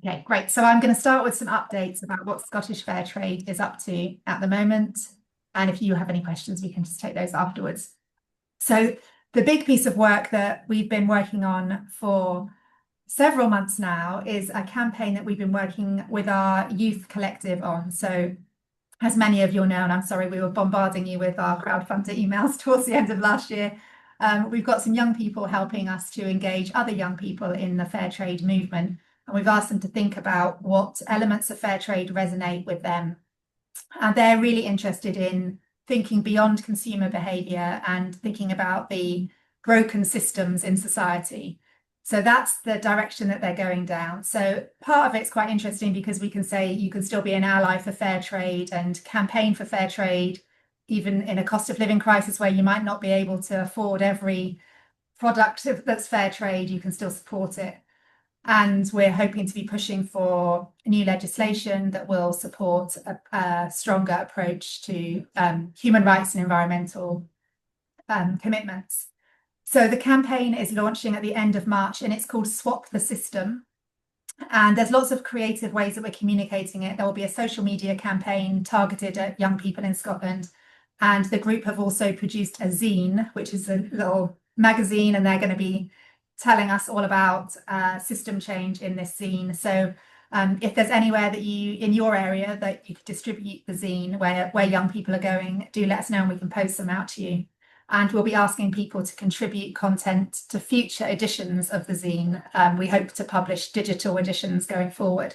Okay, great. So I'm going to start with some updates about what Scottish Fair Trade is up to at the moment. And if you have any questions, we can just take those afterwards. So the big piece of work that we've been working on for several months now is a campaign that we've been working with our youth collective on. So as many of you know, and I'm sorry we were bombarding you with our crowdfunder emails towards the end of last year, we've got some young people helping us to engage other young people in the fair trade movement. And we've asked them to think about what elements of fair trade resonate with them. And they're really interested in thinking beyond consumer behaviour and thinking about the broken systems in society. So that's the direction that they're going down. So part of it's quite interesting because we can say you can still be an ally for fair trade and campaign for fair trade, even in a cost of living crisis where you might not be able to afford every product that's fair trade, you can still support it. And we're hoping to be pushing for new legislation that will support a stronger approach to human rights and environmental commitments. So the campaign is launching at the end of March and it's called Swap the System. And there's lots of creative ways that we're communicating it. There will be a social media campaign targeted at young people in Scotland. And the group have also produced a zine, which is a little magazine, and they're going to be telling us all about system change in this zine. So if there's anywhere that you, in your area, that you could distribute the zine where young people are going, do let us know and we can post them out to you. And we'll be asking people to contribute content to future editions of the zine. We hope to publish digital editions going forward.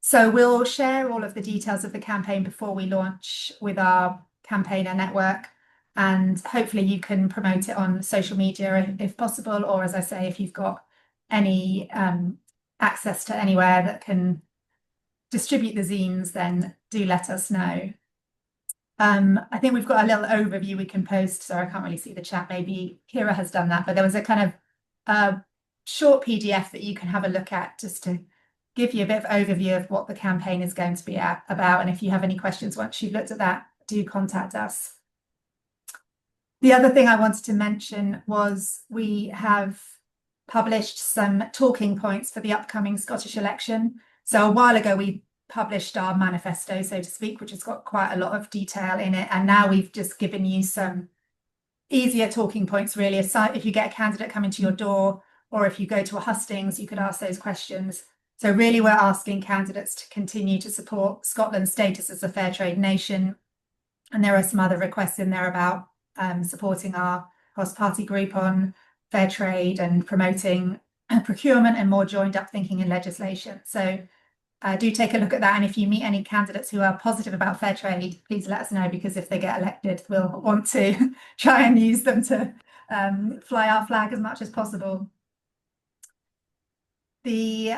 So we'll share all of the details of the campaign before we launch with our campaigner network. And hopefully you can promote it on social media if possible, or as I say, if you've got any access to anywhere that can distribute the zines, then do let us know. I think we've got a little overview we can post, so I can't really see the chat. Maybe Kira has done that, but there was a kind of short PDF that you can have a look at just to give you a bit of overview of what the campaign is going to be about. And if you have any questions once you've looked at that, do contact us. The other thing I wanted to mention was we have published some talking points for the upcoming Scottish election. So a while ago, we published our manifesto, so to speak, which has got quite a lot of detail in it. And now we've just given you some easier talking points, really. Aside, if you get a candidate coming to your door, or if you go to a hustings, you could ask those questions. So really, we're asking candidates to continue to support Scotland's status as a fair trade nation. And there are some other requests in there about supporting our cross-party group on fair trade and promoting procurement and more joined up thinking in legislation. So do take a look at that. And if you meet any candidates who are positive about fair trade, please let us know, because if they get elected, we'll want to try and use them to fly our flag as much as possible. The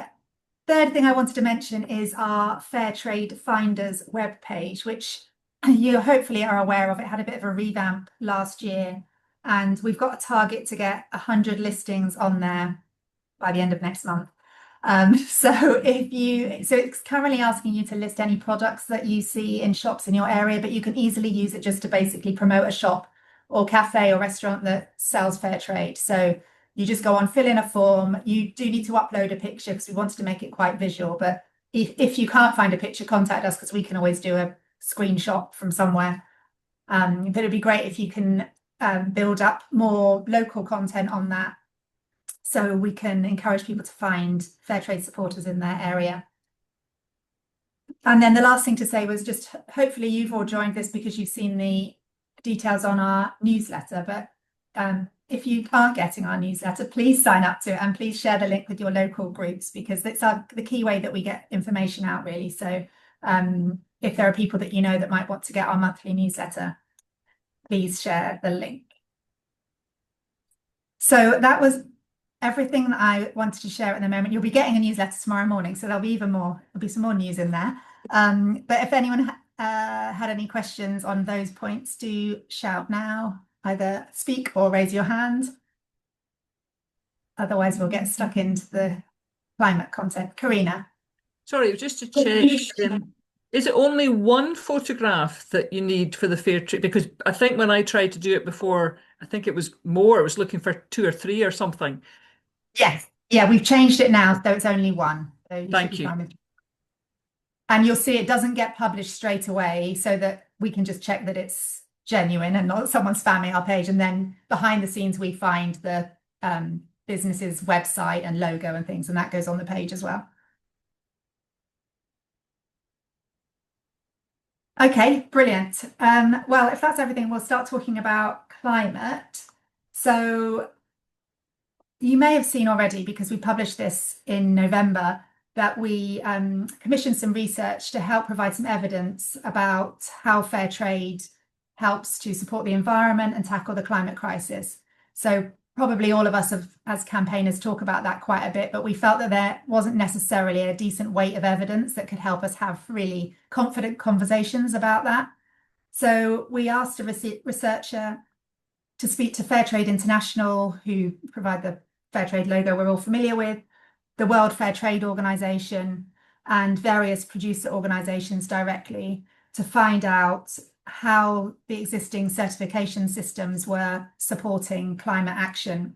third thing I wanted to mention is our Fair Trade Finders webpage, which you hopefully are aware of. It had a bit of a revamp last year, and we've got a target to get 100 listings on there by the end of next month. So it's currently asking you to list any products that you see in shops in your area, but you can easily use it just to basically promote a shop or cafe or restaurant that sells fair trade. So you just go on, fill in a form. You do need to upload a picture because we wanted to make it quite visual, but if you can't find a picture, contact us because we can always do a screenshot from somewhere. But it'd be great if you can build up more local content on that, so we can encourage people to find fair trade supporters in their area. And then the last thing to say was just hopefully you've all joined this because you've seen the details on our newsletter. But if you aren't getting our newsletter, please sign up to it and please share the link with your local groups, because it's the key way that we get information out, really. So if there are people that you know that might want to get our monthly newsletter, please share the link. So that was everything that I wanted to share at the moment. You'll be getting a newsletter tomorrow morning, so there'll be there'll be some more news in there. But if anyone had any questions on those points, do shout now, either speak or raise your hand. Otherwise, we'll get stuck into the climate content. Karina. Sorry, just to check, is it only one photograph that you need for the fair trade? Because I think when I tried to do it before, I think it was more. I was looking for 2 or 3 or something. Yes, Yeah, we've changed it now, so it's only one. So you should Thank be you. fine with. And you'll see it doesn't get published straight away so that we can just check that it's genuine and not someone spamming our page. And then behind the scenes, we find the business's website and logo and things, and that goes on the page as well. Okay, brilliant. Well, if that's everything, we'll start talking about climate. So you may have seen already, because we published this in November, that we commissioned some research to help provide some evidence about how fair trade helps to support the environment and tackle the climate crisis. So probably all of us have, as campaigners, talk about that quite a bit, but we felt that there wasn't necessarily a decent weight of evidence that could help us have really confident conversations about that. So we asked a researcher to speak to Fairtrade International, who provide the Fairtrade logo we're all familiar with, the World Fair Trade Organization, and various producer organizations directly to find out how the existing certification systems were supporting climate action.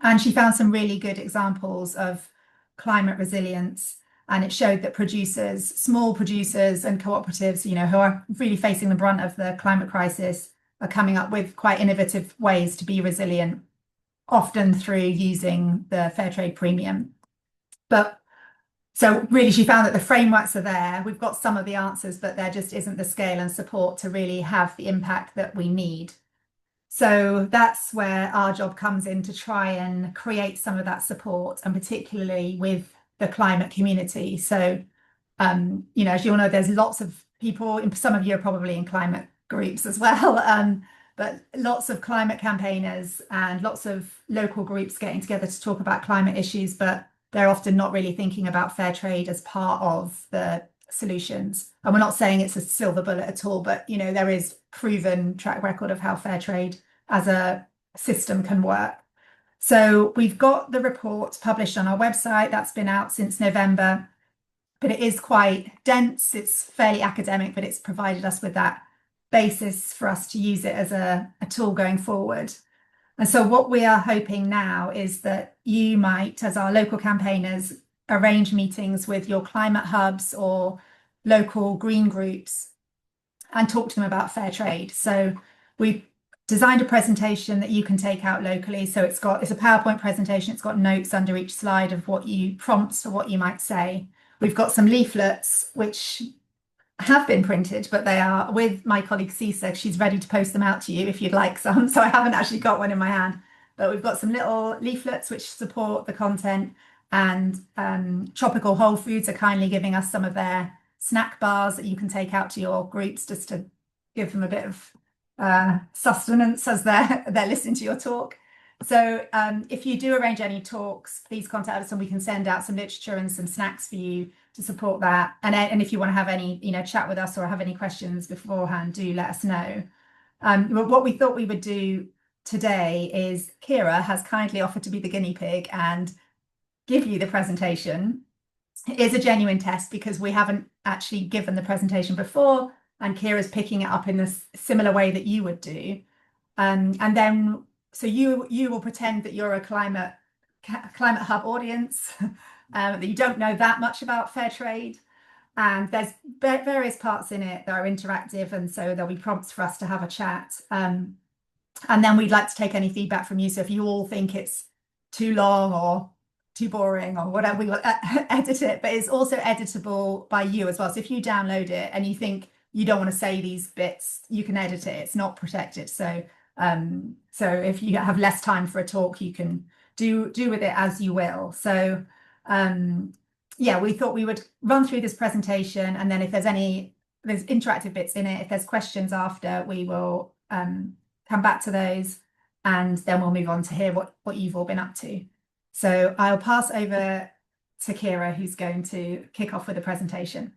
And she found some really good examples of climate resilience. And it showed that producers, small producers and cooperatives, who are really facing the brunt of the climate crisis, are coming up with quite innovative ways to be resilient, often through using the fair trade premium. But so really, she found that the frameworks are there. We've got some of the answers, but there just isn't the scale and support to really have the impact that we need. So that's where our job comes in, to try and create some of that support, and particularly with the climate community. So, as you all know, there's lots of people, some of you are probably in climate groups as well, but lots of climate campaigners and lots of local groups getting together to talk about climate issues, but they're often not really thinking about fair trade as part of the solutions. And we're not saying it's a silver bullet at all, but there is proven track record of how fair trade as a system can work. So we've got the report published on our website. That's been out since November, but it is quite dense. It's fairly academic, but it's provided us with that basis for us to use it as a tool going forward. And so what we are hoping now is that you might, as our local campaigners, arrange meetings with your climate hubs or local green groups and talk to them about fair trade. So we designed a presentation that you can take out locally. So it's a PowerPoint presentation. It's got notes under each slide of prompts for what you might say. We've got some leaflets which have been printed, but they are with my colleague Cisa. She's ready to post them out to you if you'd like some. So I haven't actually got one in my hand, but we've got some little leaflets which support the content, and Tropical Whole Foods are kindly giving us some of their snack bars that you can take out to your groups just to give them a bit of sustenance as they're listening to your talk. So if you do arrange any talks, please contact us and we can send out some literature and some snacks for you to support that. And if you want to have any, chat with us or have any questions beforehand, do let us know. What we thought we would do today is Kira has kindly offered to be the guinea pig and give you the presentation. It is a genuine test because we haven't actually given the presentation before, and Kira's picking it up in the similar way that you would do. And then, so you will pretend that you're a climate hub audience, that you don't know that much about fair trade. And there's various parts in it that are interactive, and so there'll be prompts for us to have a chat. And then we'd like to take any feedback from you. So if you all think it's too long or too boring or whatever, we will edit it, but it's also editable by you as well. So if you download it and you think you don't want to say these bits, you can edit it. It's not protected. So if you have less time for a talk, you can do with it as you will. So yeah, we thought we would run through this presentation, and then if there's interactive bits in it, if there's questions after, we will come back to those, and then we'll move on to hear what you've all been up to. So I'll pass over to Kira, who's going to kick off with the presentation.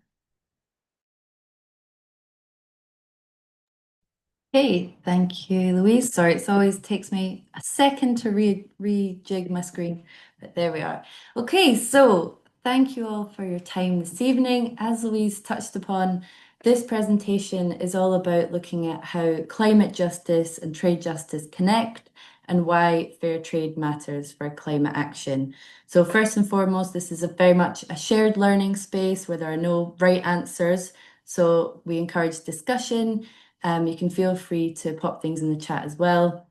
Hey, thank you, Louise. Sorry, it always takes me a second to rejig my screen, but there we are. Okay, so thank you all for your time this evening. As Louise touched upon, this presentation is all about looking at how climate justice and trade justice connect and why fair trade matters for climate action. So first and foremost, this is very much a shared learning space where there are no right answers. So we encourage discussion. You can feel free to pop things in the chat as well,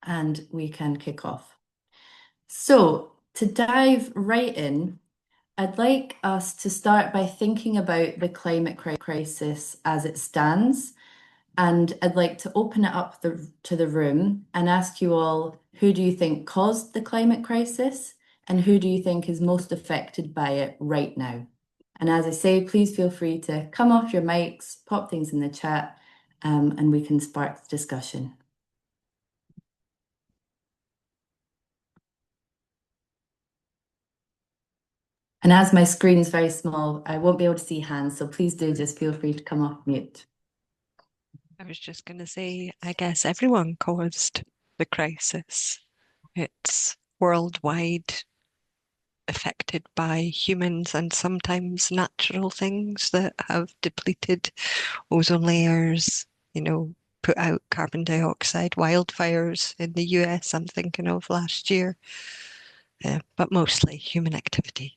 and we can kick off. So to dive right in, I'd like us to start by thinking about the climate crisis as it stands. And I'd like to open it up to the room and ask you all, who do you think caused the climate crisis? And who do you think is most affected by it right now? And as I say, please feel free to come off your mics, pop things in the chat, and we can spark the discussion. And as my screen's very small, I won't be able to see hands, so please do just feel free to come off mute. I was just going to say, I guess everyone caused the crisis. It's worldwide, affected by humans and sometimes natural things that have depleted ozone layers, put out carbon dioxide, wildfires in the US, I'm thinking of last year, but mostly human activity.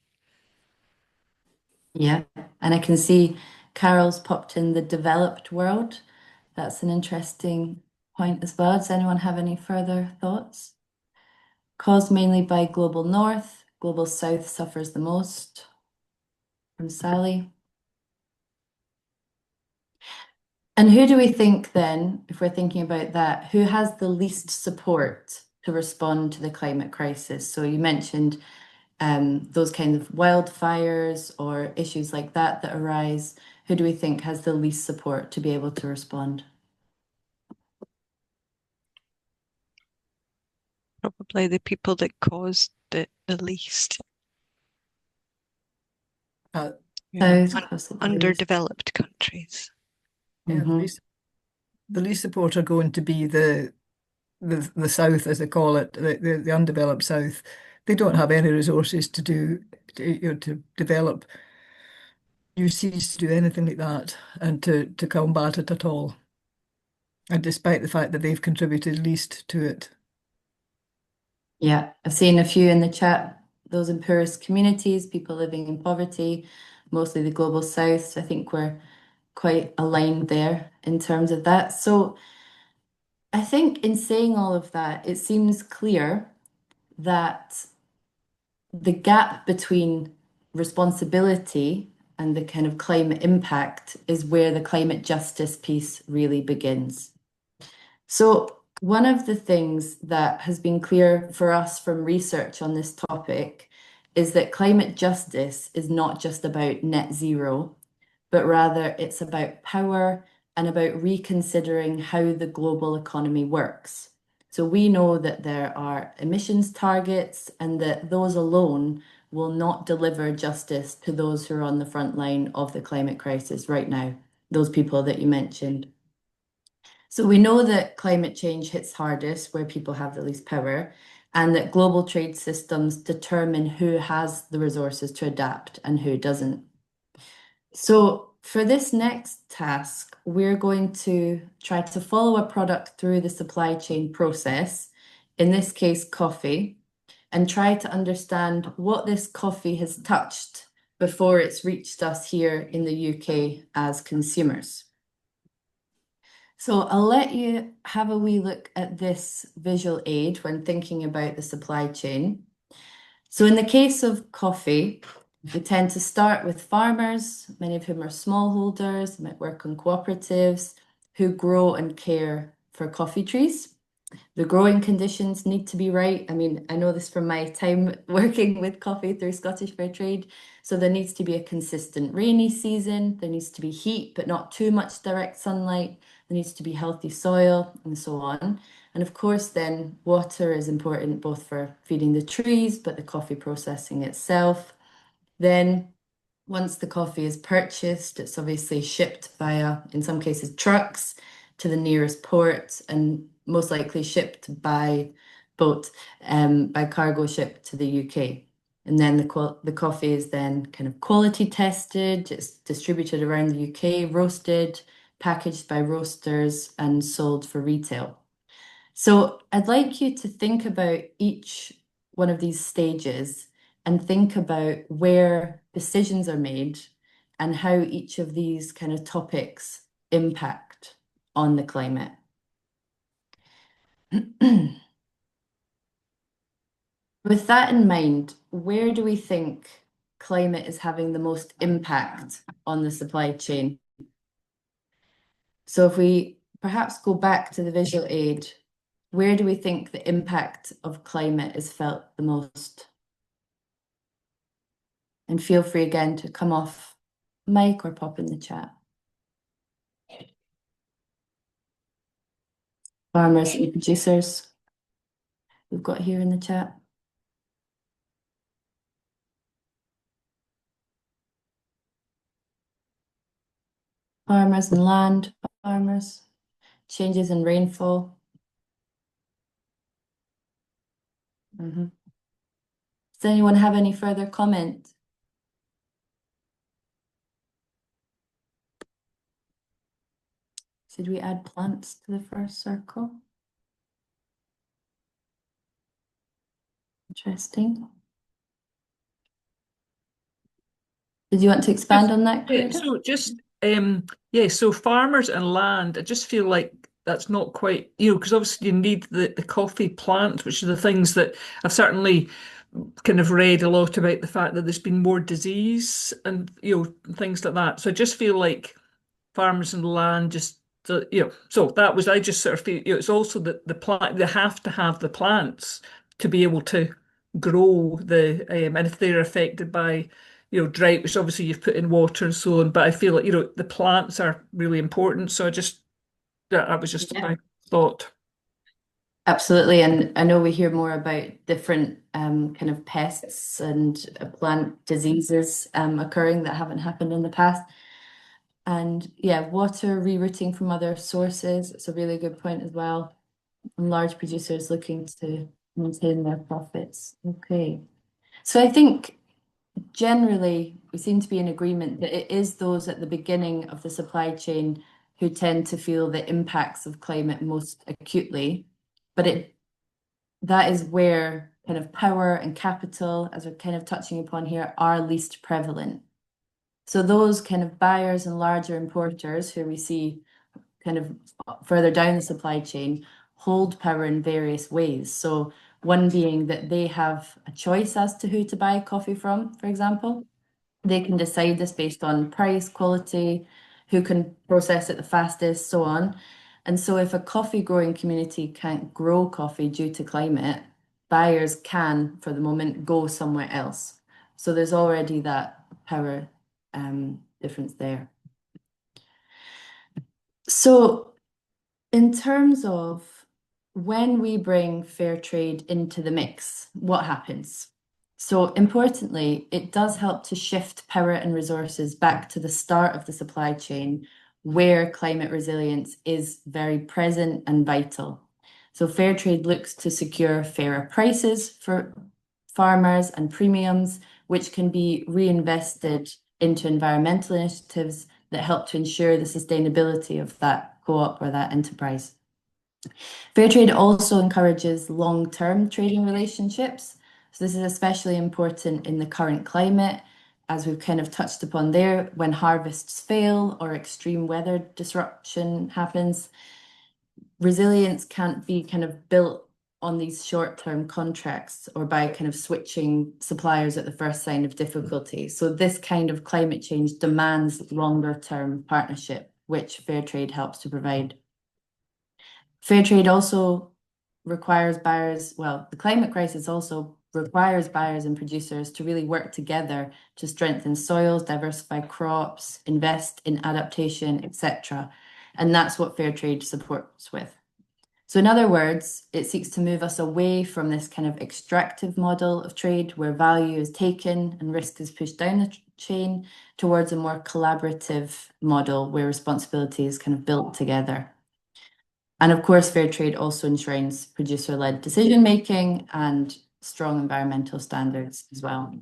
Yeah, and I can see Carol's popped in the developed world. That's an interesting point as well. Does anyone have any further thoughts? Caused mainly by global north, global south suffers the most. From Sally. And who do we think then, if we're thinking about that, who has the least support to respond to the climate crisis? So you mentioned those kind of wildfires or issues like that arise. Who do we think has the least support to be able to respond? Probably the people that caused it the least. Underdeveloped countries. Yeah, the least support are going to be the South, as they call it, the undeveloped South. They don't have any resources to develop new seas, to do anything like that, and to combat it at all. And despite the fact that they've contributed least to it. Yeah, I've seen a few in the chat, those in poorest communities, people living in poverty, mostly the global South. So I think we're quite aligned there in terms of that. So I think in saying all of that, it seems clear that the gap between responsibility and the kind of climate impact is where the climate justice piece really begins. So one of the things that has been clear for us from research on this topic is that climate justice is not just about net zero, but rather it's about power and about reconsidering how the global economy works. So we know that there are emissions targets and that those alone will not deliver justice to those who are on the front line of the climate crisis right now, those people that you mentioned. So we know that climate change hits hardest where people have the least power, and that global trade systems determine who has the resources to adapt and who doesn't. So for this next task, we're going to try to follow a product through the supply chain process, in this case, coffee, and try to understand what this coffee has touched before it's reached us here in the UK as consumers. So I'll let you have a wee look at this visual aid when thinking about the supply chain. So in the case of coffee, we tend to start with farmers, many of whom are smallholders, might work on cooperatives, who grow and care for coffee trees. The growing conditions need to be right. I mean, I know this from my time working with coffee through Scottish Fair Trade. So there needs to be a consistent rainy season. There needs to be heat, but not too much direct sunlight. There needs to be healthy soil and so on. And of course, then water is important both for feeding the trees, but the coffee processing itself. Then once the coffee is purchased, it's obviously shipped via, in some cases, trucks to the nearest port and most likely shipped by boat, by cargo ship to the UK. And then the coffee is then kind of quality tested, it's distributed around the UK, roasted, packaged by roasters and sold for retail. So I'd like you to think about each one of these stages and think about where decisions are made and how each of these kind of topics impact on the climate. With that in mind, where do we think climate is having the most impact on the supply chain? So if we perhaps go back to the visual aid, where do we think the impact of climate is felt the most? And feel free again to come off mic or pop in the chat. Farmers and producers we've got here in the chat. Farmers and land farmers, changes in rainfall. Does anyone have any further comment? Should we add plants to the first circle? Interesting. Did you want to expand on that, Yeah, Coretta? so just so farmers and land, I just feel like that's not quite, because obviously you need the coffee plant, which are the things that I've certainly kind of read a lot about the fact that there's been more disease and things like that. So I just feel like farmers and land just so that was I just sort of feel it's also that the plant they have to have the plants to be able to grow the and if they're affected by drought, which obviously you've put in water and so on, but I feel like the plants are really important. So I just that was just my thought. Absolutely, and I know we hear more about different kind of pests and plant diseases occurring that haven't happened in the past. And yeah, water rerouting from other sources, it's a really good point as well. And large producers looking to maintain their profits. Okay. So I think generally we seem to be in agreement that it is those at the beginning of the supply chain who tend to feel the impacts of climate most acutely. But that is where kind of power and capital, as we're kind of touching upon here, are least prevalent. So those kind of buyers and larger importers who we see kind of further down the supply chain hold power in various ways. So one being that they have a choice as to who to buy coffee from, for example. They can decide this based on price, quality, who can process it the fastest, so on. And so if a coffee growing community can't grow coffee due to climate, buyers can, for the moment, go somewhere else. So there's already that power difference there. So in terms of when we bring fair trade into the mix, what happens? So importantly, it does help to shift power and resources back to the start of the supply chain where climate resilience is very present and vital. So fair trade looks to secure fairer prices for farmers and premiums, which can be reinvested into environmental initiatives that help to ensure the sustainability of that co-op or that enterprise. Fair trade also encourages long-term trading relationships. So this is especially important in the current climate, as we've kind of touched upon there, when harvests fail or extreme weather disruption happens. Resilience can't be kind of built on these short-term contracts or by kind of switching suppliers at the first sign of difficulty. So this kind of climate change demands longer-term partnership, which fair trade helps to provide. Fair trade also requires buyers, well, the climate crisis also requires buyers and producers to really work together to strengthen soils, diversify crops, invest in adaptation, etc. And that's what fair trade supports with. So in other words, it seeks to move us away from this kind of extractive model of trade where value is taken and risk is pushed down the chain towards a more collaborative model where responsibility is kind of built together. And of course, fair trade also enshrines producer-led decision-making and strong environmental standards as well.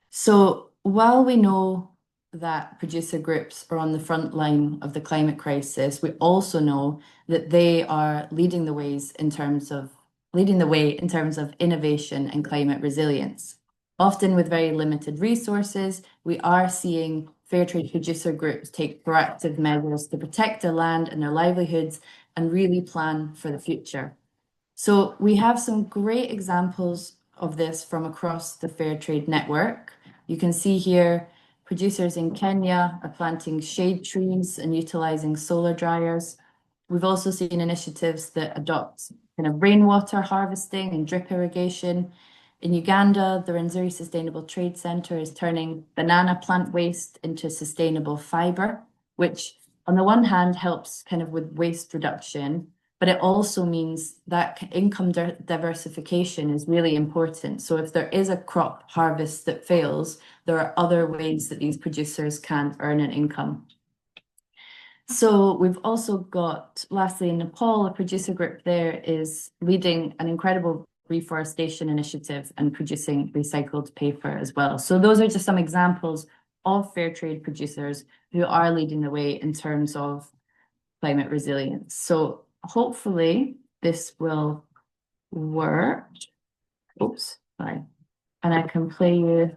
So while we know that producer groups are on the front line of the climate crisis, we also know that they are leading the way in terms of innovation and climate resilience. Often with very limited resources, we are seeing fair trade producer groups take proactive measures to protect their land and their livelihoods and really plan for the future. So we have some great examples of this from across the Fair Trade Network. You can see here producers in Kenya are planting shade trees and utilizing solar dryers. We've also seen initiatives that adopt kind of rainwater harvesting and drip irrigation. In Uganda, the Rwenzori Sustainable Trade Center is turning banana plant waste into sustainable fiber, which on the one hand helps kind of with waste reduction, but it also means that income diversification is really important. So if there is a crop harvest that fails, there are other ways that these producers can earn an income. So we've also got, lastly, in Nepal, a producer group there is leading an incredible reforestation initiative and producing recycled paper as well. So those are just some examples of fair trade producers who are leading the way in terms of climate resilience. So hopefully this will work. Oops, sorry. And I can play you.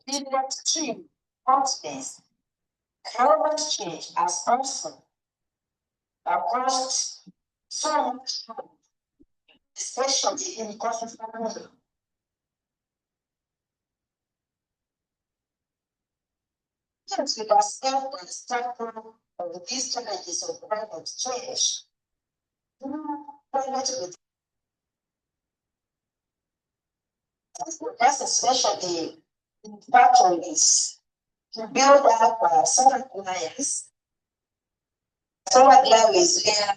Billiard stream hotness, climate change has also caused so much harm, especially in coastal areas. Since we discussed the structure of these challenges of climate change, that's especially in factories to build up solar glass. Solar glass is where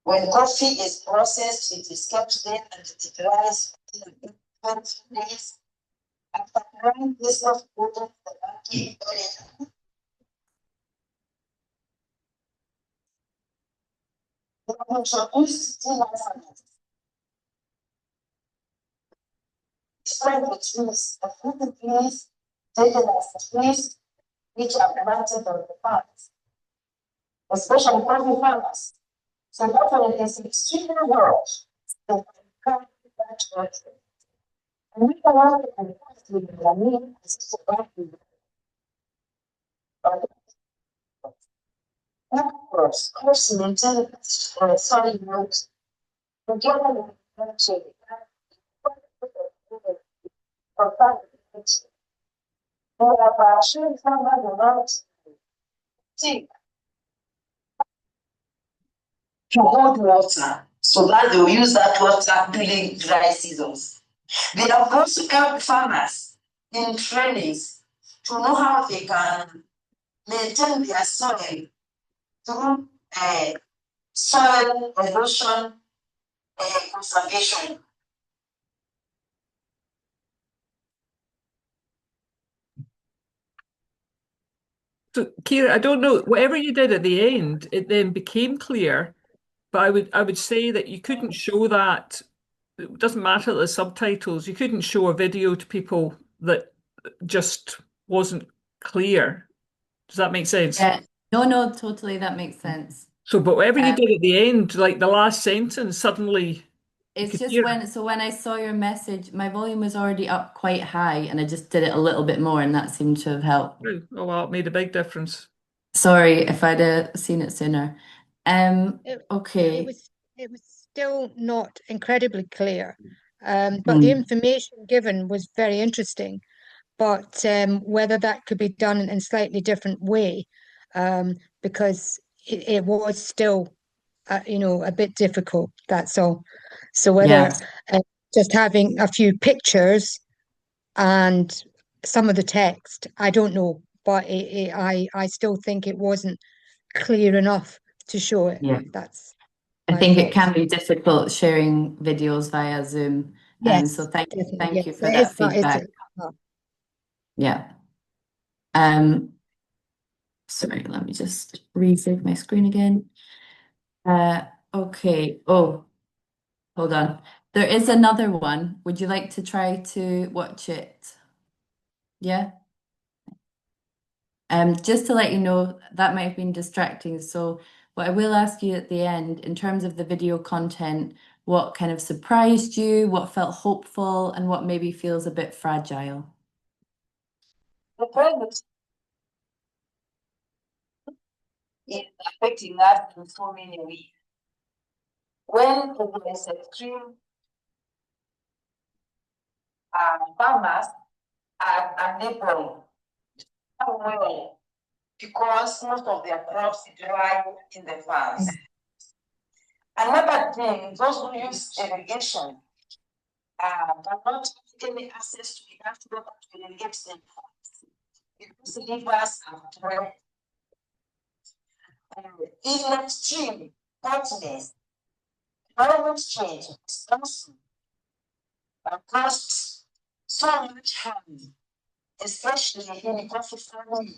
when coffee is processed, it is kept there and it dries in 20 days. After drying this of water, the battery area. We introduce solar panels. Spread the trees, the fruit trees, taken as trees which are planted on the farms, especially coffee farmers. So definitely it's extremely well to come to that country. And we can work and with the need of course, intelligence solid notes together with country for family. We have assured someone the notes to hold water so that they will use that water during dry seasons. They have also helped farmers in trainings to know how they can maintain their soil through soil erosion conservation. So, Kira, I don't know, whatever you did at the end, it then became clear, but I would say that you couldn't show that. It doesn't matter the subtitles. You couldn't show a video to people that just wasn't clear. Does that make sense? Yeah, no, totally, that makes sense. So, but whatever you did at the end, like the last sentence, suddenly It's could just hear. when I saw your message, my volume was already up quite high and I just did it a little bit more and that seemed to have helped. Oh, well, it made a big difference. Sorry if I'd seen it sooner. Okay. It was still not incredibly clear, but the information given was very interesting. But whether that could be done in a slightly different way, because it was still a bit difficult. That's all. So whether Yes. just having a few pictures and some of the text, I don't know, but I still think it wasn't clear enough to show it. Yeah. That's I my think it thoughts. can be difficult sharing videos via Zoom. So Yes, thank definitely. you Yes, for it that is that, feedback. Yeah. Sorry, let me just resave my screen again. Okay. Oh, hold on. There is another one. Would you like to try to watch it? Yeah. Just to let you know, that might have been distracting. So what I will ask you at the end, in terms of the video content, what kind of surprised you, what felt hopeful, and what maybe feels a bit fragile? The present is affecting us in so many ways. When there is extreme, farmers are unable to well because most of their crops dry in the farms. Another thing, those who use irrigation cannot get any access to enough water to irrigate their farms because rivers are dry. In extreme hotness, climate change is also caused so much harm, especially in coffee farming.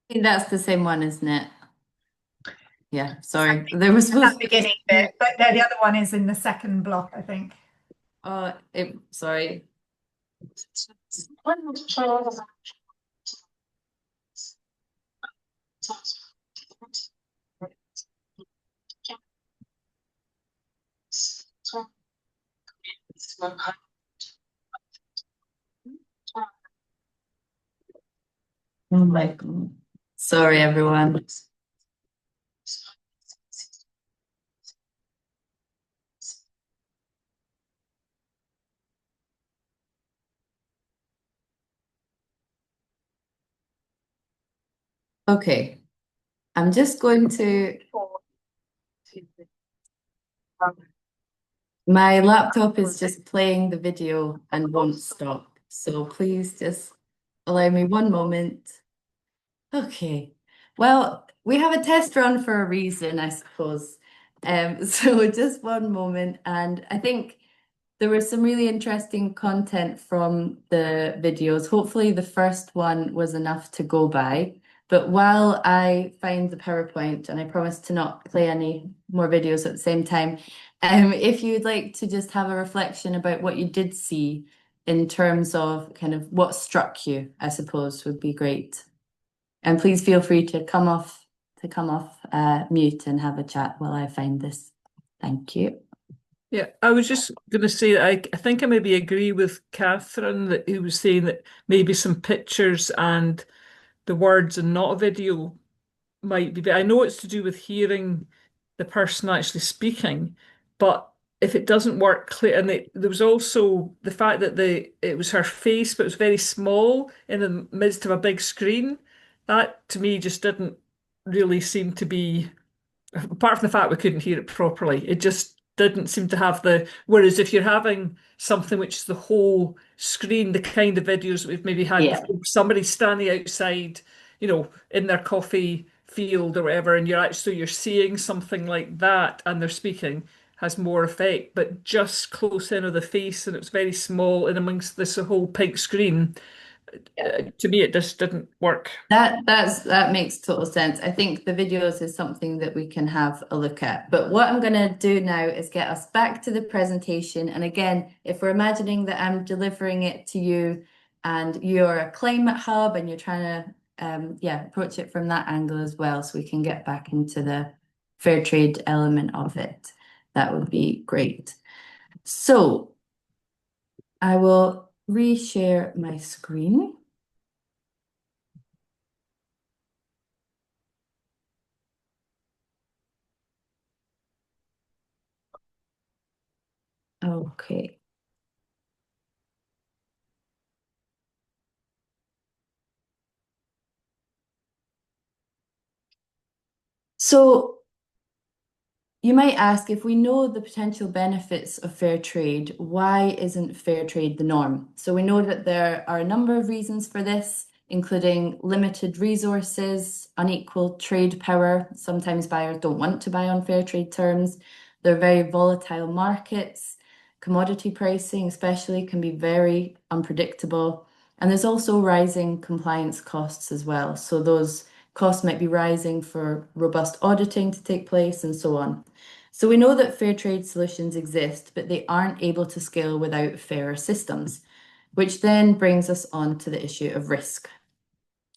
I think that's the same one, isn't it? Yeah, sorry. There was That supposed to beginning bit, but the other one is in the second block, I think. sorry. Climate change is Oh my God. Sorry, everyone. Okay. I'm just going to. My laptop is just playing the video and won't stop. So please just allow me one moment. Okay. Well, we have a test run for a reason, I suppose. So just one moment. And I think there was some really interesting content from the videos. Hopefully the first one was enough to go by. But while I find the PowerPoint, and I promise to not play any more videos at the same time, if you'd like to just have a reflection about what you did see in terms of kind of what struck you, I suppose would be great. And please feel free to come off mute and have a chat while I find this. Thank you. Yeah, I was just going to say that I think I maybe agree with Catherine that he was saying that maybe some pictures and the words and not a video might be, but I know it's to do with hearing the person actually speaking, but if it doesn't work clear, and there was also the fact that it was her face, but it was very small in the midst of a big screen. That to me just didn't really seem to be, apart from the fact we couldn't hear it properly, it just didn't seem to have whereas if you're having something which is the whole screen, the kind of videos that we've maybe had Yeah. before, somebody standing outside, in their coffee field or whatever, and you're seeing something like that and they're speaking, has more effect. But just close in of the face, and it was very small in amongst this whole pink screen, to me it just didn't work. That makes total sense. I think the videos is something that we can have a look at. But what I'm going to do now is get us back to the presentation. And again, if we're imagining that I'm delivering it to you and you're a climate hub and you're trying to approach it from that angle as well, so we can get back into the fair trade element of it, that would be great. So I will reshare my screen. Okay. So you might ask, if we know the potential benefits of fair trade, why isn't fair trade the norm? So we know that there are a number of reasons for this, including limited resources, unequal trade power. Sometimes buyers don't want to buy on fair trade terms. They're very volatile markets. Commodity pricing, especially, can be very unpredictable. And there's also rising compliance costs as well. So those costs might be rising for robust auditing to take place and so on. So we know that fair trade solutions exist, but they aren't able to scale without fairer systems, which then brings us on to the issue of risk.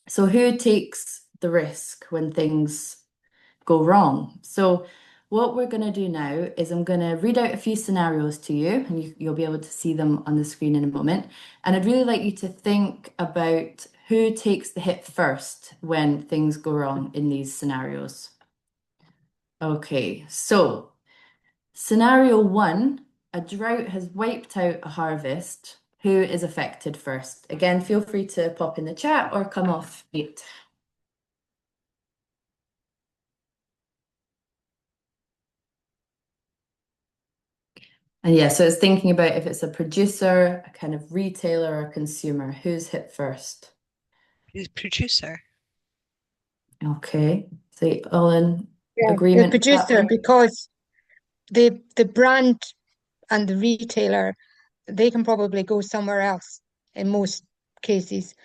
So who takes the risk when things go wrong? So what we're going to do now is I'm going to read out a few scenarios to you, and you'll be able to see them on the screen in a moment. And I'd really like you to think about who takes the hit first when things go wrong in these scenarios. Okay, so scenario 1, a drought has wiped out a harvest. Who is affected first? Again, feel free to pop in the chat or come off mute. And yeah, so it's thinking about if it's a producer, a kind of retailer, or a consumer. Who's hit first? The producer. Okay, so all in Yeah, the agreement with that producer, one? because the brand and the retailer, they can probably go somewhere else in most cases.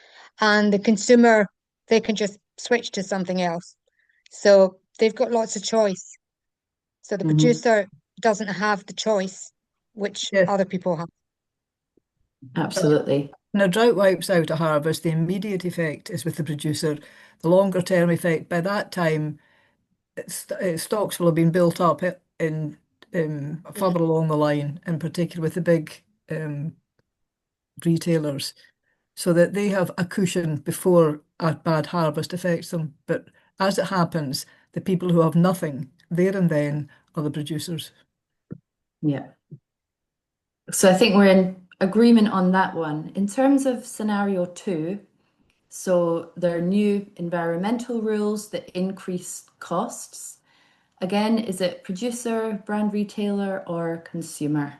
And the consumer, they can just switch to something else. So they've got lots of choice. So the Mhm. producer doesn't have the choice, which Yes. other people have. Absolutely. When a drought wipes out a harvest, the immediate effect is with the producer. The longer term effect, by that time, stocks will have been built up in further along the line, in particular with the big retailers, so that they have a cushion before a bad harvest affects them. But as it happens, the people who have nothing there and then are the producers. Yeah. So I think we're in agreement on that one. In terms of scenario 2, so there are new environmental rules that increase costs. Again, is it producer, brand retailer, or consumer?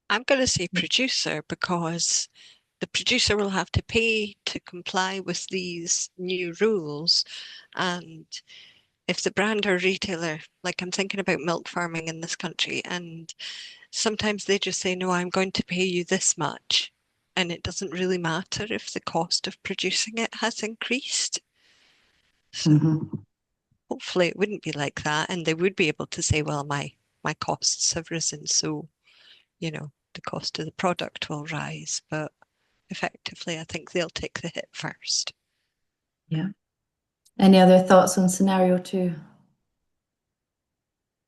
I'm going to say producer because the producer will have to pay to comply with these new rules. And if the brand or retailer, like I'm thinking about milk farming in this country, and sometimes they just say, no, I'm going to pay you this much. And it doesn't really matter if the cost of producing it has increased. So Mhm. hopefully it wouldn't be like that. And they would be able to say, well, my costs have risen, so, you know, the cost of the product will rise. But effectively, I think they'll take the hit first. Yeah. Any other thoughts on scenario 2?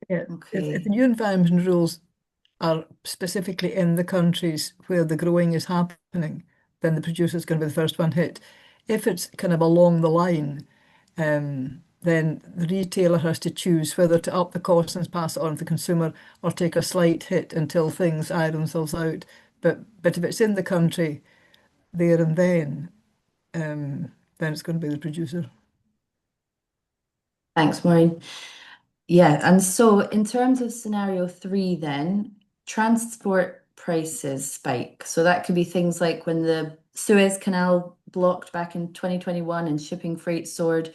Yeah. If Okay. the new environment rules are specifically in the countries where the growing is happening, then the producer's going to be the first one hit. If it's kind of along the line, then the retailer has to choose whether to up the cost and pass it on to the consumer or take a slight hit until things iron themselves out. But if it's in the country there and then it's going to be the producer. Thanks, Maureen. Yeah, and so in terms of scenario 3 then, transport prices spike. So that could be things like when the Suez Canal blocked back in 2021 and shipping freight soared.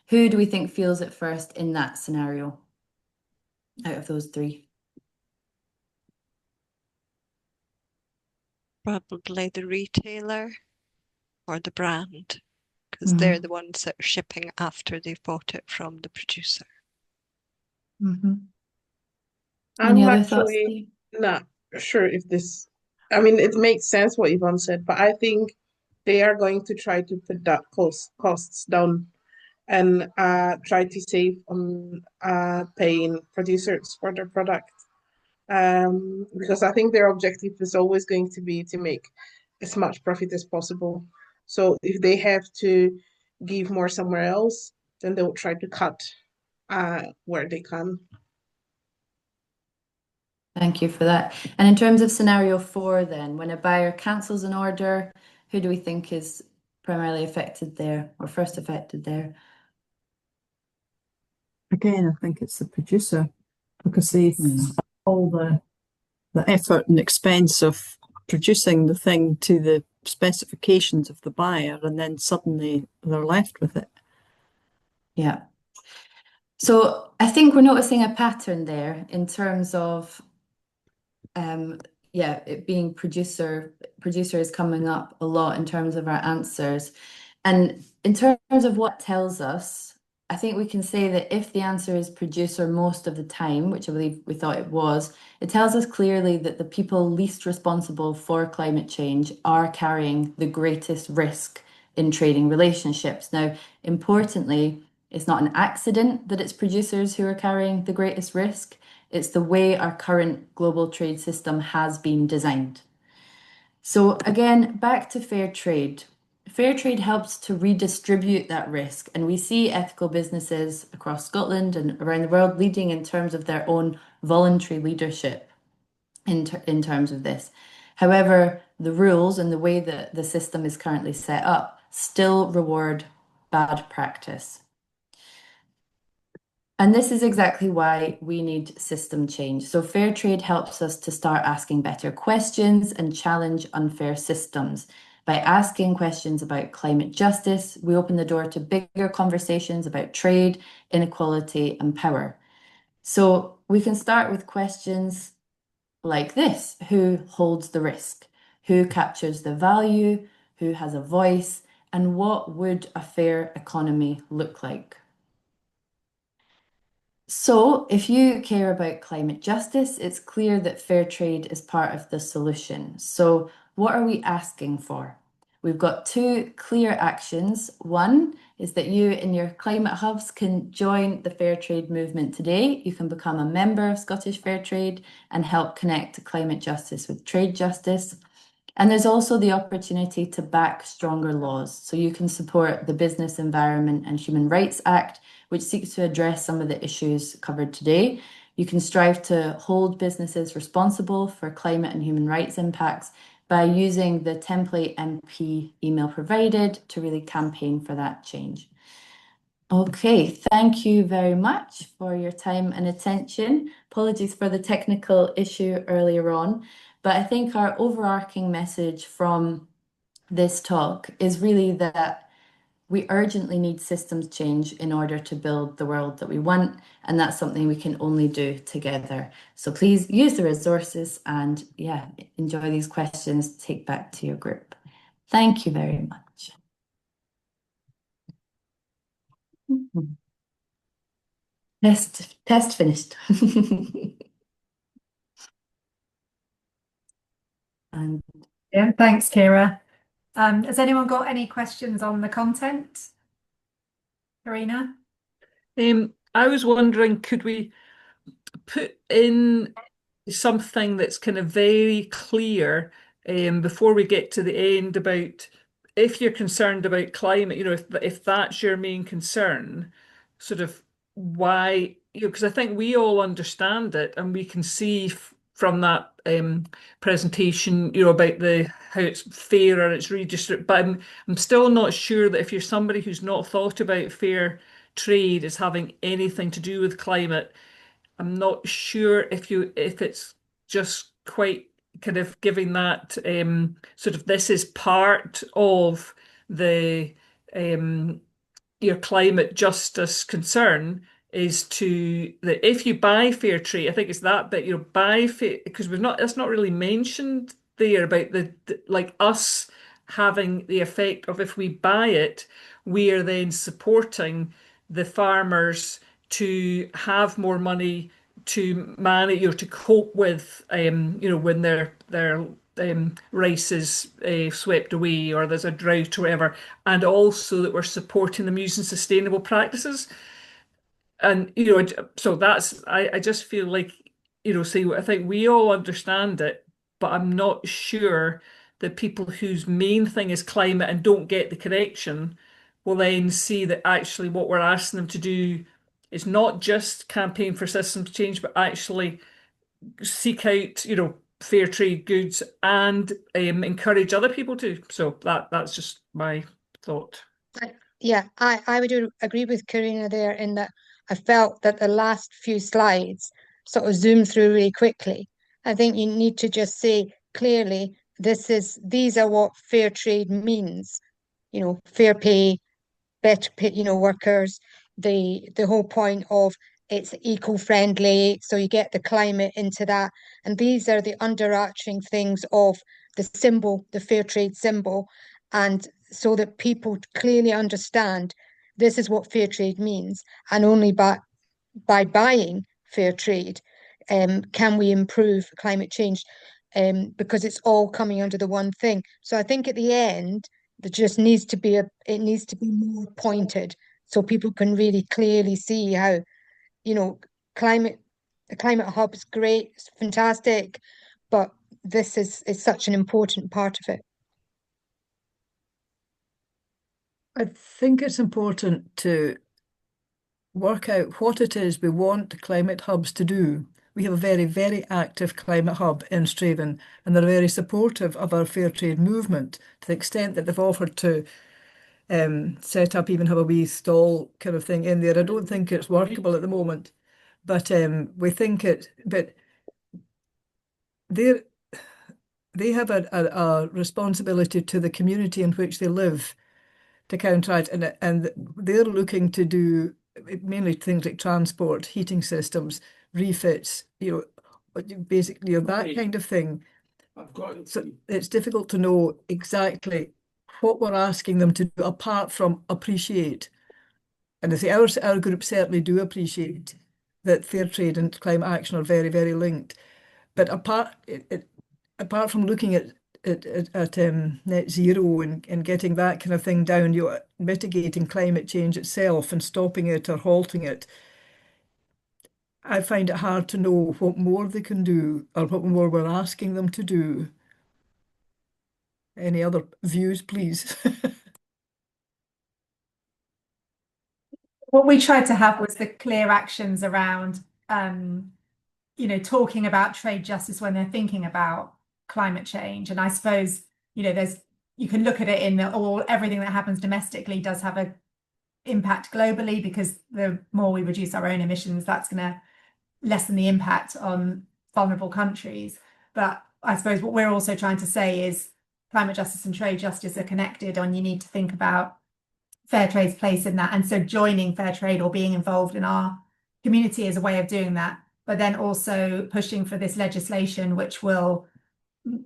Who do we think feels it first in that scenario out of those 3? Probably the retailer or the brand, because they're the ones that are shipping after they've bought it from the producer. Mhm. I'm Any other thoughts, actually Steve? not sure if this, I mean, it makes sense what Yvonne said, but I think they are going to try to put that costs down and try to save on paying producers for their product. Because I think their objective is always going to be to make as much profit as possible. So if they have to give more somewhere else, then they'll try to cut where they can. Thank you for that. And in terms of scenario 4 then, when a buyer cancels an order, who do we think is primarily affected there or first affected there? Again, I think it's the producer, because they've all the effort and expense of producing the thing to the specifications of the buyer, and then suddenly they're left with it. Yeah. So I think we're noticing a pattern there in terms of it being producer is coming up a lot in terms of our answers. And in terms of what tells us, I think we can say that if the answer is producer most of the time, which I believe we thought it was, it tells us clearly that the people least responsible for climate change are carrying the greatest risk in trading relationships. Now, importantly, it's not an accident that it's producers who are carrying the greatest risk. It's the way our current global trade system has been designed. So again, back to fair trade. Fair trade helps to redistribute that risk, and we see ethical businesses across Scotland and around the world leading in terms of their own voluntary leadership in terms of this. However, the rules and the way that the system is currently set up still reward bad practice. And this is exactly why we need system change. So fair trade helps us to start asking better questions and challenge unfair systems. By asking questions about climate justice, we open the door to bigger conversations about trade, inequality, and power. So we can start with questions like this: who holds the risk? Who captures the value? Who has a voice? And what would a fair economy look like? So if you care about climate justice, it's clear that fair trade is part of the solution. So what are we asking for? We've got two clear actions. One is that you in your climate hubs can join the fair trade movement today. You can become a member of Scottish Fair Trade and help connect climate justice with trade justice. And there's also the opportunity to back stronger laws. So you can support the Business Environment and Human Rights Act, which seeks to address some of the issues covered today. You can strive to hold businesses responsible for climate and human rights impacts by using the template MP email provided to really campaign for that change. Okay, thank you very much for your time and attention. Apologies for the technical issue earlier on, but I think our overarching message from this talk is really that we urgently need systems change in order to build the world that we want, and that's something we can only do together. So please use the resources and enjoy these questions, take back to your group. Thank you very much. Test finished. And Yeah, thanks, Kira. Has anyone got any questions on the content? Karina? I was wondering, could we put in something that's kind of very clear before we get to the end about if you're concerned about climate, if that's your main concern, sort of why, because I think we all understand it and we can see from that presentation, about how it's fair and it's redistributed. But I'm still not sure that if you're somebody who's not thought about fair trade as having anything to do with climate, I'm not sure if it's just quite kind of giving that sort of this is part of the your climate justice concern is to that if you buy fair trade, I think it's that bit, buy fair, because that's not really mentioned there about the like us having the effect of if we buy it, we are then supporting the farmers to have more money to manage, to cope with, when their rice is swept away or there's a drought or whatever, and also that we're supporting them using sustainable practices. And so that's I just feel like see, I think we all understand it, but I'm not sure that people whose main thing is climate and don't get the connection will then see that actually what we're asking them to do is not just campaign for systems change, but actually seek out, fair trade goods and encourage other people to. So that's just my thought. Yeah, I would agree with Karina there in that I felt that the last few slides sort of zoomed through really quickly. I think you need to just say clearly these are what fair trade means. Fair pay, better pay, workers, the whole point of it's eco-friendly, so you get the climate into that. And these are the underarching things of the symbol, the fair trade symbol, and so that people clearly understand this is what fair trade means, and only by buying fair trade can we improve climate change, because it's all coming under the one thing. So I think at the end there just needs to be it needs to be more pointed so people can really clearly see how, the climate hub is great, it's fantastic, but this is such an important part of it. I think it's important to work out what it is we want climate hubs to do. We have a very, very active climate hub in Straven, and they're very supportive of our fair trade movement to the extent that they've offered to set up, even have a wee stall kind of thing in there. I don't think it's workable at the moment, but we think but they have a responsibility to the community in which they live to counteract, and they're looking to do mainly things like transport, heating systems, refits, basically that kind of thing. So it's difficult to know exactly what we're asking them to do apart from appreciate. And I say our group certainly do appreciate that fair trade and climate action are very, very linked. But apart from looking at net zero and getting that kind of thing down, mitigating climate change itself and stopping it or halting it, I find it hard to know what more they can do or what more we're asking them to do. Any other views, please? What we tried to have was the clear actions around, talking about trade justice when they're thinking about climate change. And I suppose, you can look at it in everything that happens domestically does have an impact globally, because the more we reduce our own emissions, that's going to lessen the impact on vulnerable countries. But I suppose what we're also trying to say is climate justice and trade justice are connected, and you need to think about fair trade's place in that. And so joining fair trade or being involved in our community is a way of doing that, but then also pushing for this legislation, which will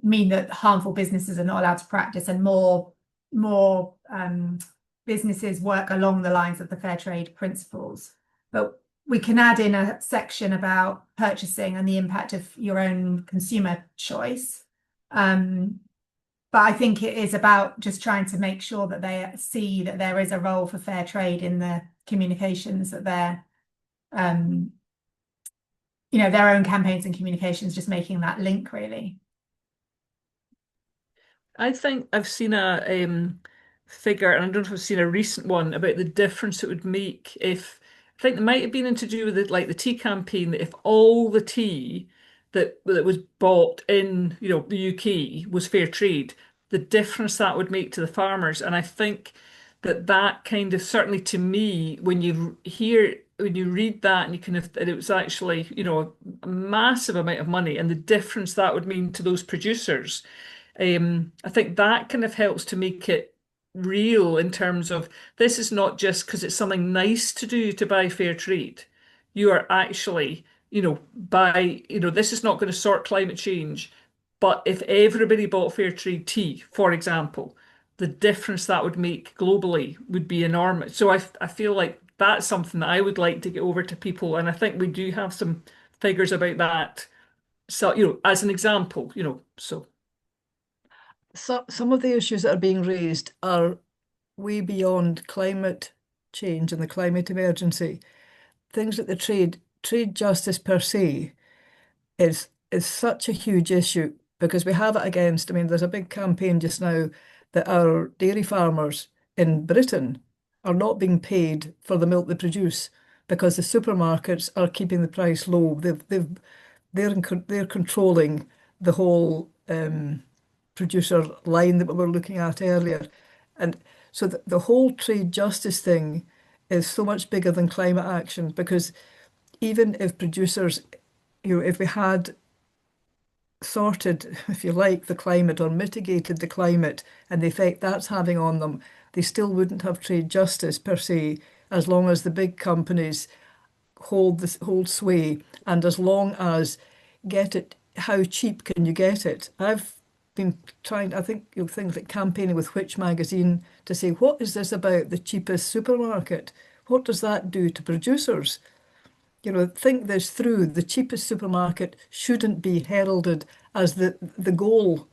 mean that harmful businesses are not allowed to practice, and more businesses work along the lines of the fair trade principles. But we can add in a section about purchasing and the impact of your own consumer choice. But I think it is about just trying to make sure that they see that there is a role for fair trade in the communications that they're, their own campaigns and communications, just making that link really. I think I've seen a figure, and I don't know if I've seen a recent one, about the difference it would make if, I think it might have been to do with the tea campaign, that if all the tea that was bought in the UK was fair trade, the difference that would make to the farmers. And I think that kind of, certainly to me, when you read that, and you kind of, that it was actually a massive amount of money, and the difference that would mean to those producers, I think that kind of helps to make it real in terms of, this is not just because it's something nice to do to buy fair trade. You are actually, this is not going to sort climate change, but if everybody bought fair trade tea, for example, the difference that would make globally would be enormous. So I feel like that's something that I would like to get over to people, and I think we do have some figures about that. So, as an example, so. Some of the issues that are being raised are way beyond climate change and the climate emergency. Things like the trade justice per se is such a huge issue, because we have it against, there's a big campaign just now that our dairy farmers in Britain are not being paid for the milk they produce because the supermarkets are keeping the price low. They're controlling the whole producer line that we were looking at earlier. And So the whole trade justice thing is so much bigger than climate action, because even if producers, if we had sorted, if you like, the climate or mitigated the climate and the effect that's having on them, they still wouldn't have trade justice per se, as long as the big companies hold sway, and as long as get it, how cheap can you get it? I've been trying, I think things like campaigning with Which magazine to say, what is this about the cheapest supermarket? What does that do to producers? Think this through. The cheapest supermarket shouldn't be heralded as the goal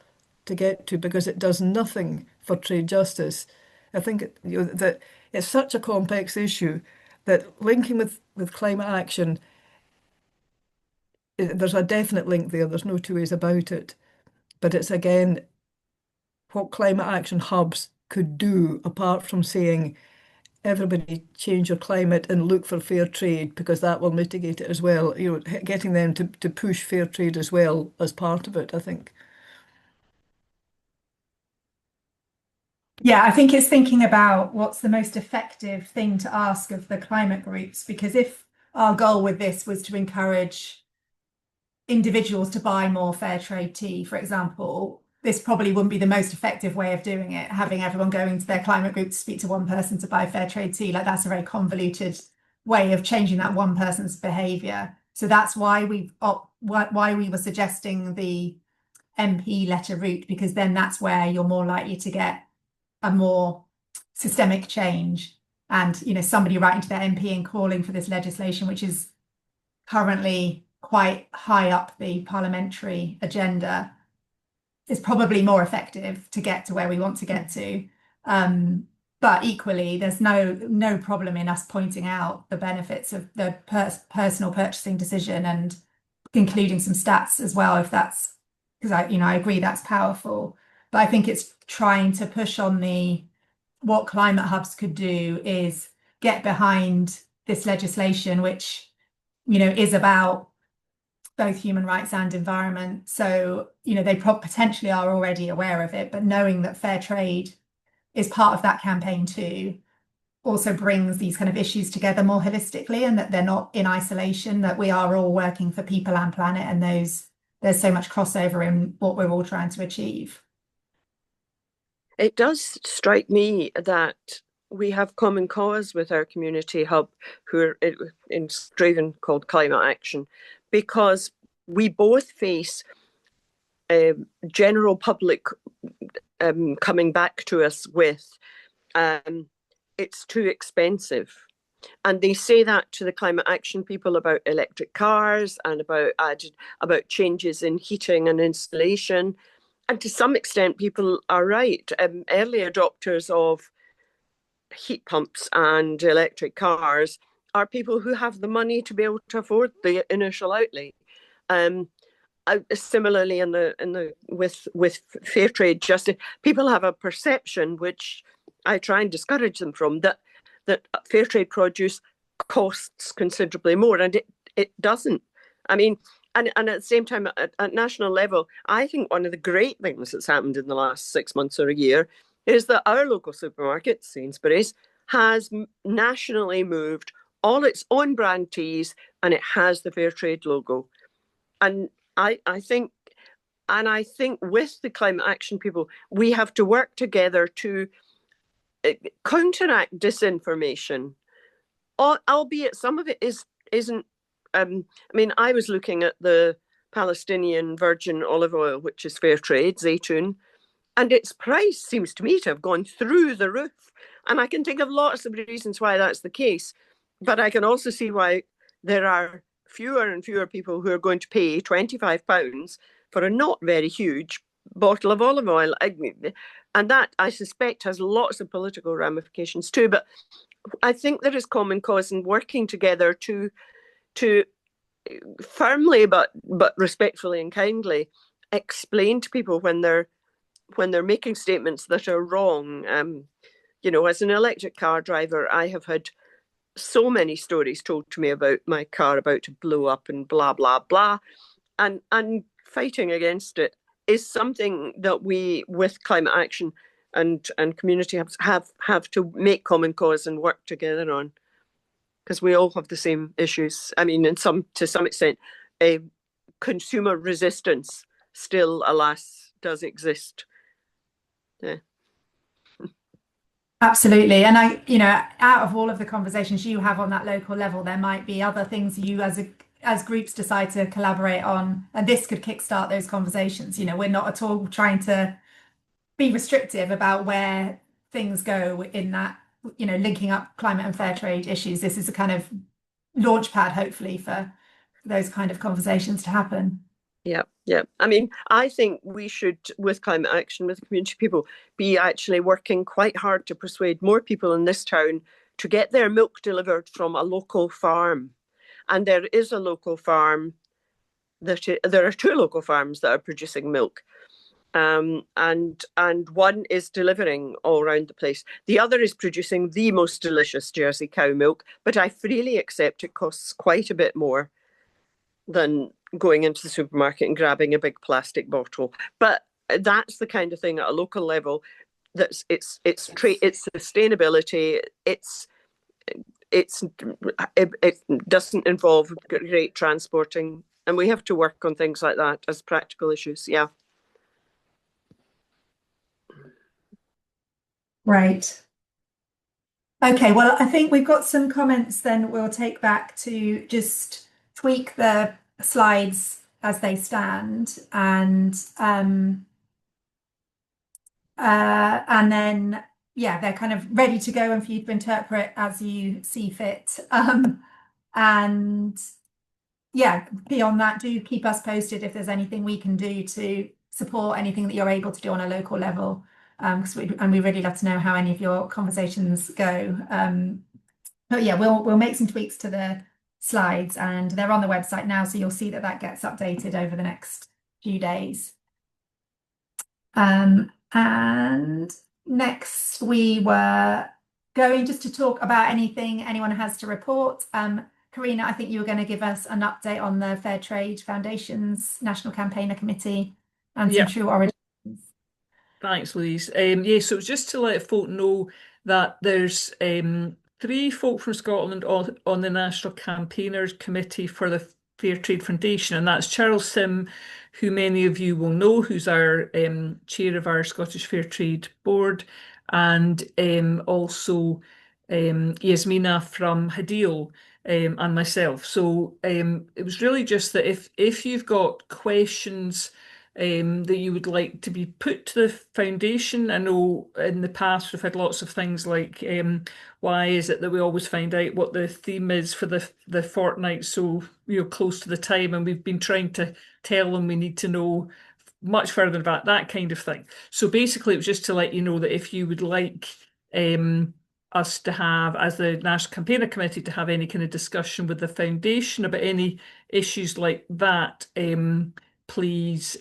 to get to, because it does nothing for trade justice. I think that it's such a complex issue that linking with climate action, there's a definite link there. There's no two ways about it. But it's again what climate action hubs could do, apart from saying, everybody change your climate and look for fair trade, because that will mitigate it as well. Getting them to push fair trade as well as part of it, I think. Yeah, I think it's thinking about what's the most effective thing to ask of the climate groups, because if our goal with this was to encourage individuals to buy more fair trade tea, for example, this probably wouldn't be the most effective way of doing it, having everyone going to their climate group to speak to one person to buy fair trade tea. Like, that's a very convoluted way of changing that one person's behavior. So that's why we were suggesting the MP letter route, because then that's where you're more likely to get a more systemic change. And somebody writing to their MP and calling for this legislation, which is currently quite high up the parliamentary agenda, is probably more effective to get to where we want to get to. But equally, there's no problem in us pointing out the benefits of the personal purchasing decision and including some stats as well, if that's, because I agree that's powerful. But I think it's trying to push on what climate hubs could do is get behind this legislation, which is about both human rights and environment. So they potentially are already aware of it, but knowing that fair trade is part of that campaign too also brings these kind of issues together more holistically, and that they're not in isolation, that we are all working for people and planet, and there's so much crossover in what we're all trying to achieve. It does strike me that we have common cause with our community hub, who are in Straven called Climate Action, because we both face general public coming back to us with it's too expensive. And they say that to the climate action people about electric cars and about changes in heating and insulation. And to some extent, people are right. Early adopters of heat pumps and electric cars are people who have the money to be able to afford the initial outlay. Similarly, with fair trade justice, people have a perception, which I try and discourage them from, that fair trade produce costs considerably more, and it doesn't. I mean, and at the same time, at national level, I think one of the great things that's happened in the last 6 months or a year is that our local supermarket, Sainsbury's, has nationally moved all its own brand teas, and it has the fair trade logo. And I think with the climate action people, we have to work together to counteract disinformation, albeit some of it isn't. I mean, I was looking at the Palestinian virgin olive oil, which is fair trade, zaytun, and its price seems to me to have gone through the roof. And I can think of lots of reasons why that's the case, but I can also see why there are fewer and fewer people who are going to pay £25 for a not very huge bottle of olive oil. And that, I suspect, has lots of political ramifications too. But I think there is common cause in working together to firmly but respectfully and kindly explain to people when they're making statements that are wrong. As an electric car driver, I have had so many stories told to me about my car about to blow up and blah, blah, blah. And fighting against it is something that we, with climate action, and community have to make common cause and work together on, because we all have the same issues. I mean, to some extent, consumer resistance still, alas, does exist. Yeah. Absolutely. And out of all of the conversations you have on that local level, there might be other things you as groups decide to collaborate on, and this could kickstart those conversations. We're not at all trying to be restrictive about where things go in that, linking up climate and fair trade issues. This is a kind of launch pad, hopefully, for those kind of conversations to happen. Yeah. I mean, I think we should, with Climate Action, with community people, be actually working quite hard to persuade more people in this town to get their milk delivered from a local farm. And there is a local farm, there are 2 local farms that are producing milk. And one is delivering all around the place. The other is producing the most delicious Jersey cow milk, but I freely accept it costs quite a bit more than going into the supermarket and grabbing a big plastic bottle. But that's the kind of thing at a local level it's sustainability, it doesn't involve great transporting, and we have to work on things like that as practical issues. Yeah. Right. Okay, well, I think we've got some comments then we'll take back to just tweak the slides as they stand, and then they're kind of ready to go and for you to interpret as you see fit. And beyond that, do keep us posted if there's anything we can do to support anything that you're able to do on a local level. And we really love to know how any of your conversations go. But we'll make some tweaks to the slides, and they're on the website now, so you'll see that gets updated over the next few days. And next we were going just to talk about anything anyone has to report. Karina, I think you were going to give us an update on the Fair Trade Foundation's National Campaigner Committee and some True Origins. Thanks, Louise. So it was just to let folk know that there's 3 folk from Scotland on the National Campaigners Committee for the Fair Trade Foundation, and that's Charles Sim, who many of you will know, who's our chair of our Scottish Fair Trade Board, and also Yasmina from Hadeel, and myself. So it was really just that if you've got questions that you would like to be put to the foundation. I know in the past we've had lots of things like why is it that we always find out what the theme is for the fortnight so close to the time, and we've been trying to tell them we need to know much further about that kind of thing. So basically it was just to let you know that if you would like us to have, as the National Campaigner Committee, to have any kind of discussion with the foundation about any issues like that, please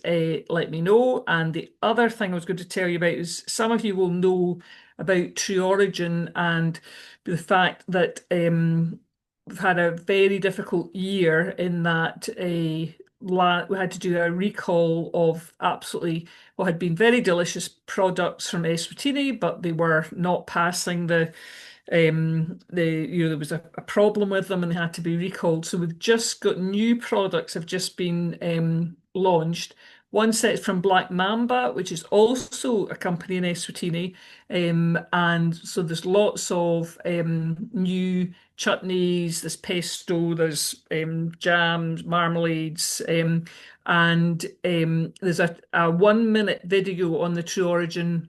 let me know. And the other thing I was going to tell you about is some of you will know about True Origin and the fact that we've had a very difficult year in that we had to do a recall of absolutely what had been very delicious products from Eswatini, but they were not passing there was a problem with them and they had to be recalled. So we've just got new products have just been launched. One set from Black Mamba, which is also a company in Eswatini, and so there's lots of new chutneys, there's pesto, there's jams, marmalades, and there's a 1-minute video on the True Origin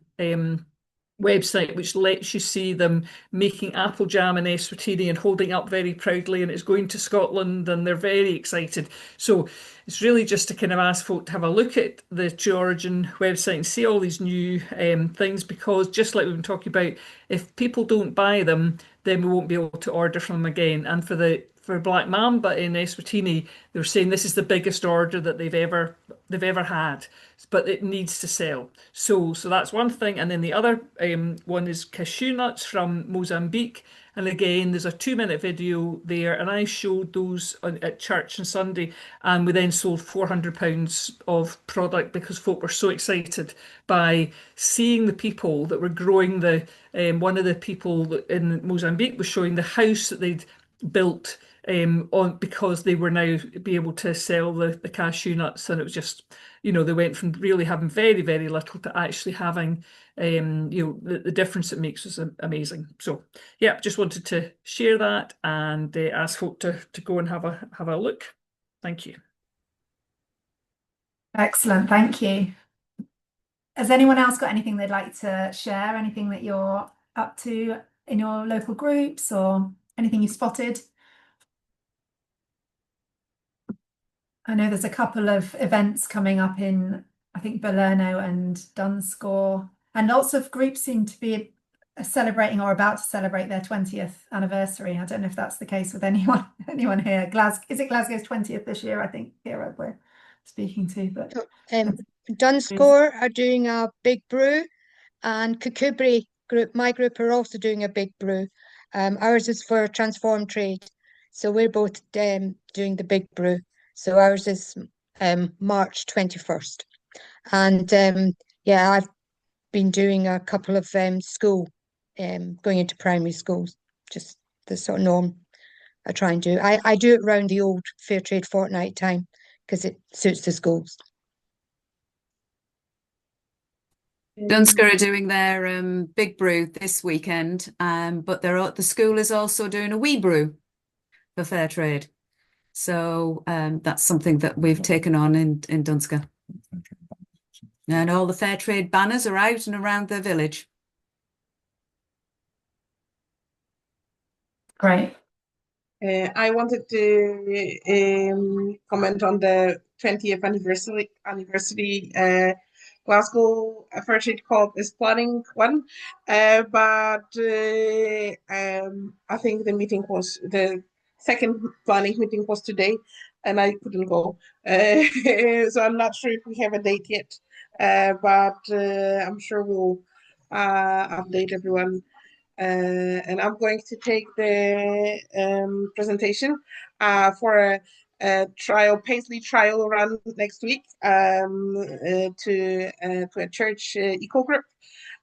website which lets you see them making apple jam in Eswatini and holding up very proudly, and it's going to Scotland and they're very excited. So it's really just to kind of ask folk to have a look at the True Origin website and see all these new things, because just like we've been talking about, if people don't buy them then we won't be able to order from them again. And for the for Black Mamba in Eswatini, they were saying this is the biggest order that they've ever had, but it needs to sell. So that's one thing. And then the other one is cashew nuts from Mozambique. And again, there's a 2-minute video there, and I showed those at church on Sunday, and we then sold £400 of product because folk were so excited by seeing the people that were growing the. One of the people in Mozambique was showing the house that they'd built on because they were now be able to sell the cashew nuts, and it was just, they went from really having very, very little to actually having the difference it makes was amazing. So yeah, just wanted to share that and ask folk to go and have a look. Thank you. Excellent, thank you. Has anyone else got anything they'd like to share? Anything that you're up to in your local groups or anything you spotted? I know there's a couple of events coming up in, I think, Balerno and Dunscore, and lots of groups seem to be celebrating or about to celebrate their 20th anniversary. I don't know if that's the case with anyone here. Is it Glasgow's 20th this year? I think here we're speaking to, but Dunscore are doing a big brew, and Kukubri group, my group, are also doing a big brew. Ours is for Transform Trade, so we're both doing the big brew. So ours is March 21st, and yeah, I've been doing a couple of school, going into primary schools, just the sort of norm I try and do. I do it around the old Fair Trade Fortnight time because it suits the schools. Dunscore are doing their big brew this weekend, but the school is also doing a wee brew for Fair Trade. So that's something that we've taken on in Dunscore. And all the Fair Trade banners are out and around the village. Great. I wanted to comment on the 20th anniversary. Glasgow Fair Trade Co-op is planning one, but I think the second planning meeting was today, and I couldn't go. So I'm not sure if we have a date yet, but I'm sure we'll update everyone. And I'm going to take the presentation for a Paisley trial run next week to a church eco group.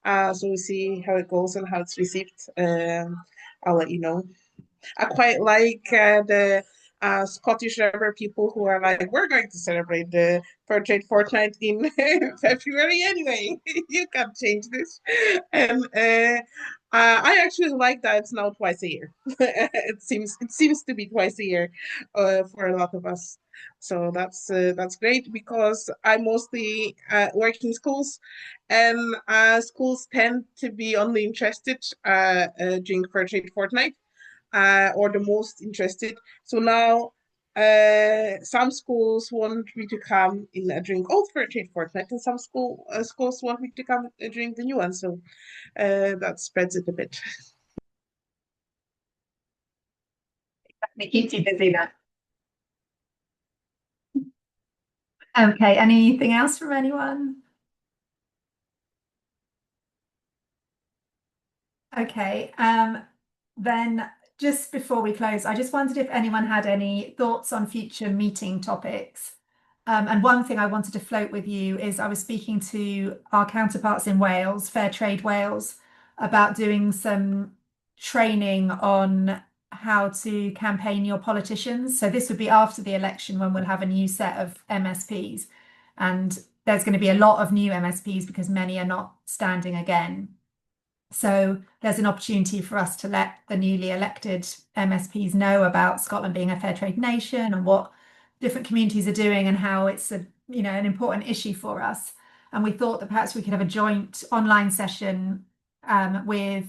So we'll see how it goes and how it's received. I'll let you know. I quite like the Scottish River people who are like, we're going to celebrate the Fair Trade Fortnight in February anyway. You can't change this. And I actually like that it's now twice a year. It seems to be twice a year for a lot of us. So that's great because I mostly work in schools, and schools tend to be only interested during Fair Trade Fortnight. Or the most interested. So now some schools want me to come in during Old Fair Trade Fortnight, and some schools want me to come during the new one. So that spreads it a bit. That keeps you busy then. Okay, anything else from anyone? Okay, then just before we close, I just wondered if anyone had any thoughts on future meeting topics. And one thing I wanted to float with you is I was speaking to our counterparts in Wales, Fair Trade Wales, about doing some training on how to campaign your politicians. So this would be after the election when we'll have a new set of MSPs. And there's going to be a lot of new MSPs because many are not standing again. So there's an opportunity for us to let the newly elected MSPs know about Scotland being a fair trade nation and what different communities are doing and how it's an important issue for us. And we thought that perhaps we could have a joint online session with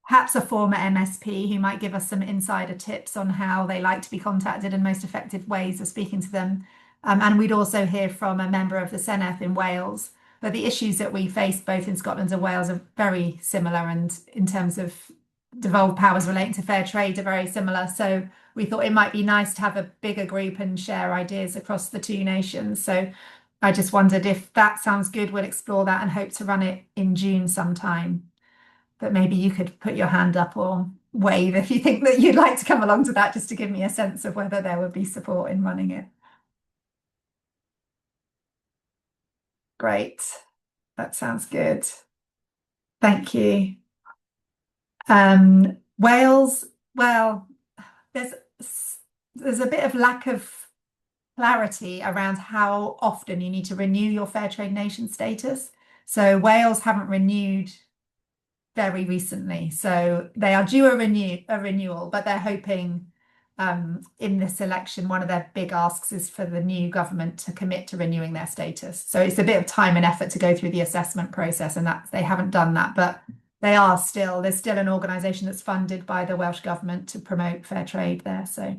perhaps a former MSP who might give us some insider tips on how they like to be contacted and most effective ways of speaking to them. And we'd also hear from a member of the Senedd in Wales. But the issues that we face both in Scotland and Wales are very similar, and in terms of devolved powers relating to fair trade are very similar. So we thought it might be nice to have a bigger group and share ideas across the two nations. So I just wondered if that sounds good, we'll explore that and hope to run it in June sometime. But maybe you could put your hand up or wave if you think that you'd like to come along to that, just to give me a sense of whether there would be support in running it. Great. That sounds good. Thank you. Wales, well, there's a bit of lack of clarity around how often you need to renew your fair trade nation status. So Wales haven't renewed very recently, so they are due a renewal, but they're hoping in this election, one of their big asks is for the new government to commit to renewing their status. So it's a bit of time and effort to go through the assessment process, and that they haven't done that, but there's still an organisation that's funded by the Welsh government to promote fair trade there. So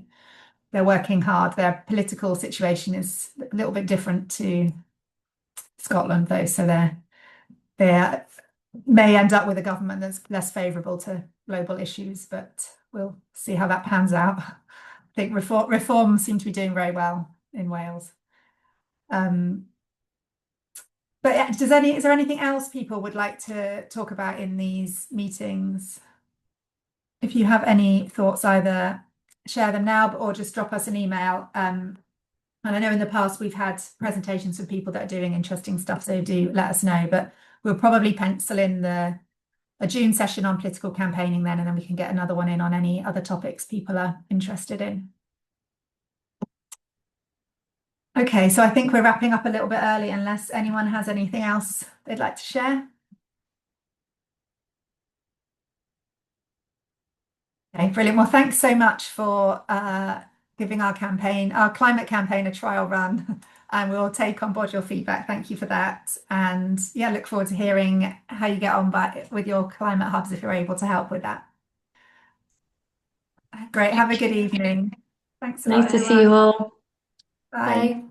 they're working hard. Their political situation is a little bit different to Scotland, though, so they may end up with a government that's less favourable to global issues, but we'll see how that pans out. I think reform seem to be doing very well in Wales. But is there anything else people would like to talk about in these meetings? If you have any thoughts, either share them now or just drop us an email. And I know in the past we've had presentations from people that are doing interesting stuff, so do let us know. But we'll probably pencil in a June session on political campaigning then, and then we can get another one in on any other topics people are interested in. Okay, so I think we're wrapping up a little bit early unless anyone has anything else they'd like to share. Okay, brilliant. Well, thanks so much for giving our climate campaign a trial run, and we'll take on board your feedback. Thank you for that. And yeah, look forward to hearing how you get on with your climate hubs if you're able to help with that. Great. Have a good evening. Thanks a lot. Nice to see you all. Bye. Bye.